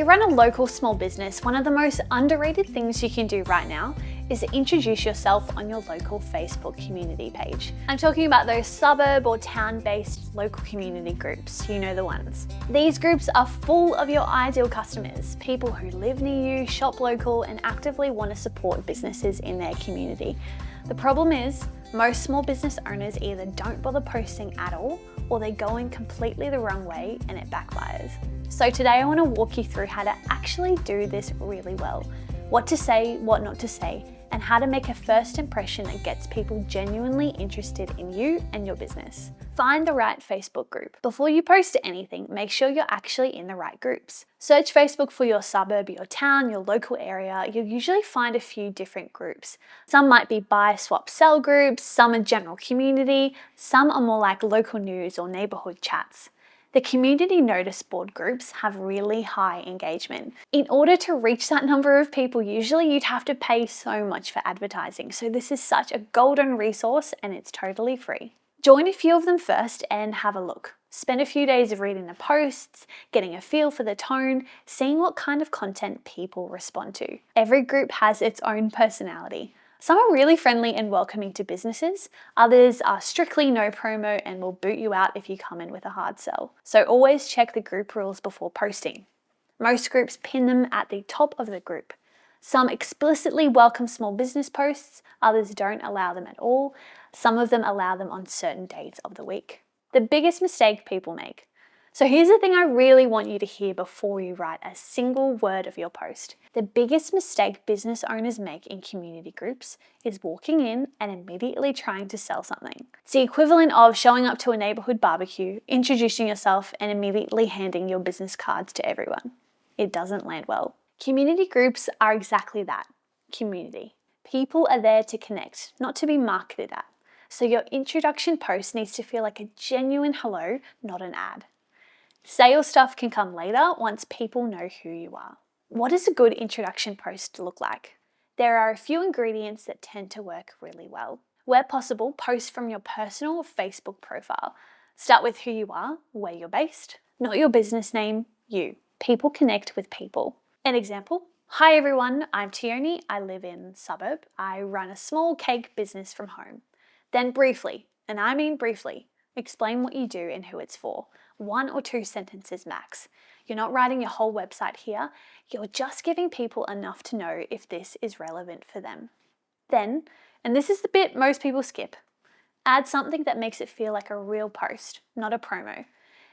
you run a local small business, one of the most underrated things you can do right now is to introduce yourself on your local Facebook community page. I'm talking about those suburb or town-based local community groups, you know the ones. These groups are full of your ideal customers, people who live near you, shop local, and actively want to support businesses in their community. The problem is, most small business owners either don't bother posting at all, or they go in completely the wrong way and it backfires. So today I want to walk you through how to actually do this really well. What to say, what not to say, and how to make a first impression that gets people genuinely interested in you and your business. Find the right Facebook group. Before you post anything, make sure you're actually in the right groups. Search Facebook for your suburb, your town, your local area. You'll usually find a few different groups. Some might be buy, swap, sell groups, some are general community, some are more like local news or neighborhood chats. The community notice board groups have really high engagement. In order to reach that number of people, usually you'd have to pay so much for advertising. So this is such a golden resource and it's totally free. Join a few of them first and have a look. Spend a few days reading the posts, getting a feel for the tone, seeing what kind of content people respond to. Every group has its own personality. Some are really friendly and welcoming to businesses. Others are strictly no promo and will boot you out if you come in with a hard sell. So always check the group rules before posting. Most groups pin them at the top of the group. Some explicitly welcome small business posts, others don't allow them at all. Some of them allow them on certain days of the week. The biggest mistake people make. So here's the thing I really want you to hear before you write a single word of your post. The biggest mistake business owners make in community groups is walking in and immediately trying to sell something. It's the equivalent of showing up to a neighborhood barbecue, introducing yourself, and immediately handing your business cards to everyone. It doesn't land well. Community groups are exactly that, community. People are there to connect, not to be marketed at. So your introduction post needs to feel like a genuine hello, not an ad. Sales stuff can come later once people know who you are. What does a good introduction post look like? There are a few ingredients that tend to work really well. Where possible, post from your personal Facebook profile. Start with who you are, where you're based, not your business name, you. People connect with people. An example, hi everyone, I'm Tioni, I live in suburb, I run a small cake business from home. Then briefly, and I mean briefly, explain what you do and who it's for. 1 or 2 sentences max. You're not writing your whole website here, you're just giving people enough to know if this is relevant for them. Then, and this is the bit most people skip, add something that makes it feel like a real post, not a promo.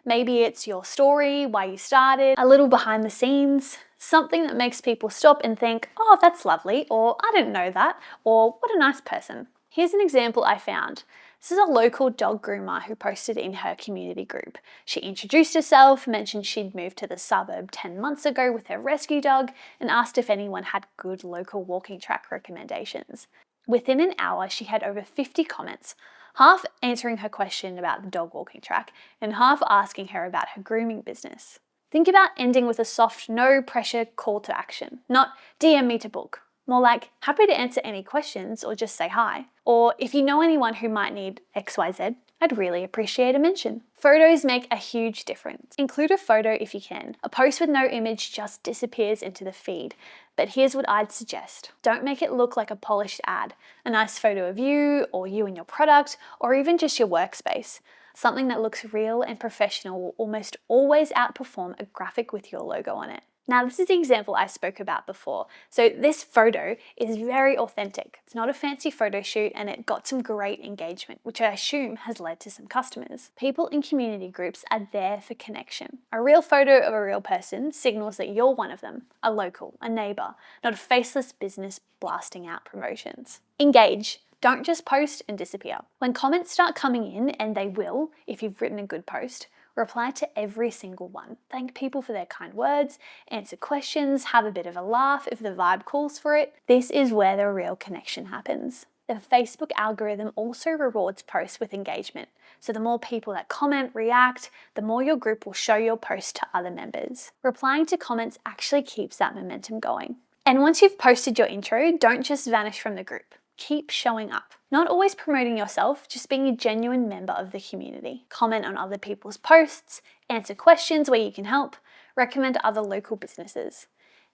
Maybe it's your story, why you started, a little behind the scenes, something that makes people stop and think, oh, that's lovely, or I didn't know that, or what a nice person. Here's an example I found. This is a local dog groomer who posted in her community group. She introduced herself, mentioned she'd moved to the suburb 10 months ago with her rescue dog, and asked if anyone had good local walking track recommendations. Within an hour, she had over 50 comments, half answering her question about the dog walking track and half asking her about her grooming business. Think about ending with a soft, no pressure call to action, not DM me to book. More like, happy to answer any questions or just say hi. Or if you know anyone who might need XYZ, I'd really appreciate a mention. Photos make a huge difference. Include a photo if you can. A post with no image just disappears into the feed. But here's what I'd suggest. Don't make it look like a polished ad. A nice photo of you or you and your product, or even just your workspace. Something that looks real and professional will almost always outperform a graphic with your logo on it. Now, this is the example I spoke about before. So this photo is very authentic. It's not a fancy photo shoot and it got some great engagement, which I assume has led to some customers. People in community groups are there for connection. A real photo of a real person signals that you're one of them, a local, a neighbor, not a faceless business blasting out promotions. Engage. Don't just post and disappear. When comments start coming in, and they will if you've written a good post, reply to every single one. Thank people for their kind words, answer questions, have a bit of a laugh if the vibe calls for it. This is where the real connection happens. The Facebook algorithm also rewards posts with engagement. So the more people that comment, react, the more your group will show your post to other members. Replying to comments actually keeps that momentum going. And once you've posted your intro, don't just vanish from the group. Keep showing up. Not always promoting yourself, just being a genuine member of the community. Comment on other people's posts, answer questions where you can help, Recommend other local businesses.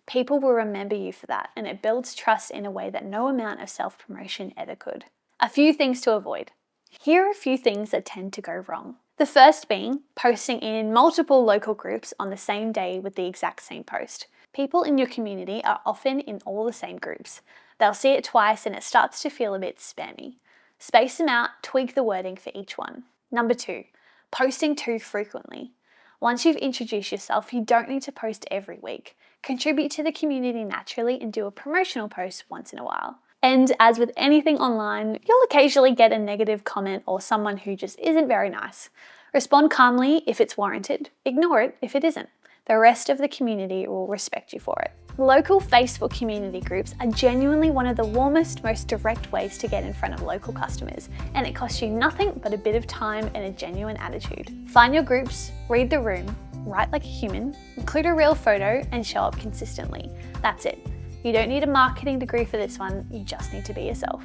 People will remember you for that, and it builds trust in a way that no amount of self-promotion ever could. A few things to avoid. Here are a few things that tend to go wrong. The first being posting in multiple local groups on the same day with the exact same post. People in your community are often in all the same groups. They'll see it twice and it starts to feel a bit spammy. Space them out, tweak the wording for each one. Number 2, posting too frequently. Once you've introduced yourself, you don't need to post every week. Contribute to the community naturally and do a promotional post once in a while. And as with anything online, you'll occasionally get a negative comment or someone who just isn't very nice. Respond calmly if it's warranted, ignore it if it isn't. The rest of the community will respect you for it. Local Facebook community groups are genuinely one of the warmest, most direct ways to get in front of local customers, and it costs you nothing but a bit of time and a genuine attitude. Find your groups, read the room, write like a human, include a real photo, and show up consistently. That's it. You don't need a marketing degree for this one, you just need to be yourself.